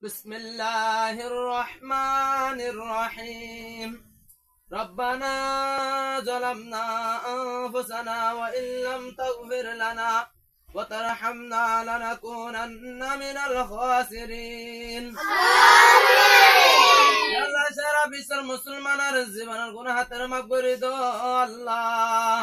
بسم الله الرحمن الرحيم. ربنا ظلمنا أنفسنا وإن لم تغفر لنا وترحمنا لنكونن من الخاسرين. আল্লাহ সারা বিশ্বের মুসলমানের জীবনের গুনাহের মাফ করে দাও আল্লাহ।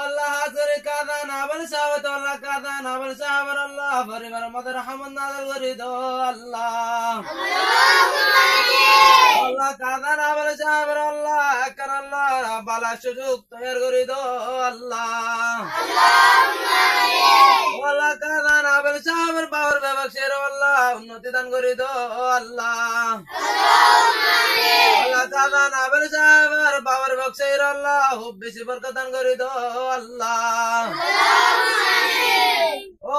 আল্লাহ হাজরে কাদা নাবল সাহাবত আল্লাহ কাদা নাবল সাহাবার আল্লাহ পরিবার মধ্যে রহমত নাযিল করে দাও আল্লাহ। আল্লাহ কাদা নাবল সাহাবার আল্লাহ একর আল্লাহ বালা সুযোগ তৈরি করে দাও আল্লাহ। আল্লাহ কাদা নাবল সাহাবার বাবার ব্যবসায়ের আল্লাহ উন্নতি দান করে দাও আল্লাহ। আল্লাহ কাদা নাবল সাহাবার বাবার ব্যবসায়ের আল্লাহ খুব বেশি বরকত দান করে দাও আল্লাহ।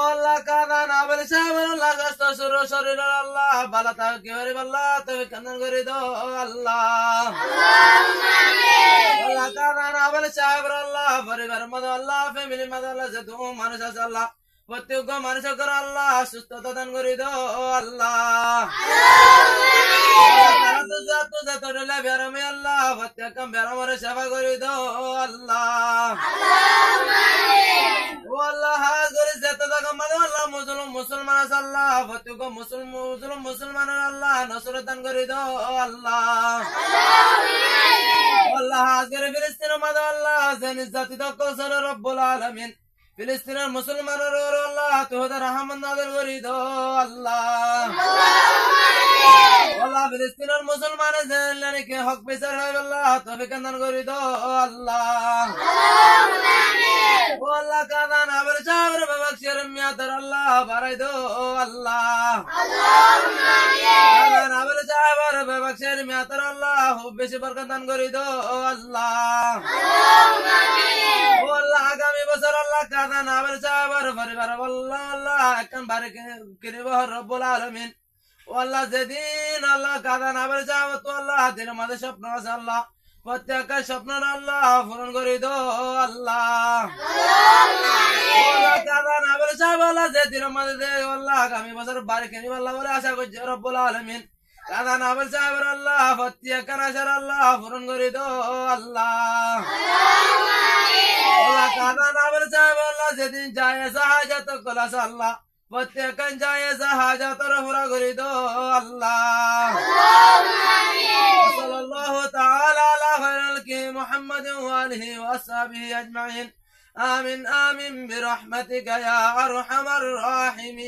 আল্লাহ কাদা নাবল সাহাবার আল্লাহ কষ্ট শুরু শরীর আল্লাহ বালা তাকে আল্লাহ তুমি কান্দান করে দাও আল্লাহ। আল্লাহ কাদা নাবল সাহাবার আল্লাহ পরিবার মধ্যে আল্লাহ ফ্যামিলি মধ্যে আল্লাহ যত মানুষ আছে আল্লাহ প্রত্যেক মানুষের আল্লাহ সুস্থতা দান করে দাও আল্লাহ। আল্লাহ প্রত্যেক বেরমের সেবা করে দাও আল্লাহ। আল্লাহ মুসলমান আছে আল্লাহ প্রত্যেক মুসলমানের আল্লাহ নসরত দান করে দাও আল্লাহ। আল্লাহ আজকের ফিলিস্তিনের মাঝে আল্লাহ জাতি তকসর রব্বুল আলামিন ফিলিস্তিনের মুসলমানের আল্লাহ তোদের রহমত নাযিল করে দাও আল্লাহ। আল্লাহ ফিলিস্তিনের মুসলমানের জেলানিকে হক বিচার হয় আল্লাহ তবে কান্দান করে দাও আল্লাহ। আল্লাহ কাদা নাবল সাহাবার বাবাকশের মিয়াতর আল্লাহ বাড়াই দাও আল্লাহ। কাদা নাবল সাহাবার বাবাকশের মিয়াতর আল্লাহ খুব বেশি বরকত দান করে দাও আল্লাহ। আল্লাহ আগামী বছর আল্লাহ কাদা নাবল সাহাবার পরিবার আল্লাহ আল্লাহ একখান বারে কিনিব রব্বুল আলামিন। আল্লাহ যেদিন আল্লাহ কাদা নাবল সাহাবার তো আল্লাহ দিনের মাঝে স্বপ্ন আছে আল্লাহ প্রত্যেক স্বপ্ন আল্লাহ পূরণ করে দাও আল্লাহ। কাদা নাবল সাহাবার আল্লাহ যে দিনের মাঝে আল্লাহ আগামী বছর বারে কিনিব আল্লাহ বলে আশা করছি রব্বুল আলামিন। কাদা নাবল সাহাবার আল্লাহ প্রত্যেক আশার আল্লাহ পূরণ করে দাও আল্লাহ। কাদা নাবল সাহাবার আল্লাহ যেদিন যায় সাহায্য কলাস আল্লাহ প্রত্যেক যায় সাহায্য পুরা করে দাও আল্লাহ। সাল্লাল্লাহু তাআলা আলা খায়রিল কি মুহাম্মাদিন ওয়া আলিহি ওয়া আসহাবিহি আজমাইন। আমিন আমিন বিরহমাতিকা ইয়া আরহামার রাহিমিন।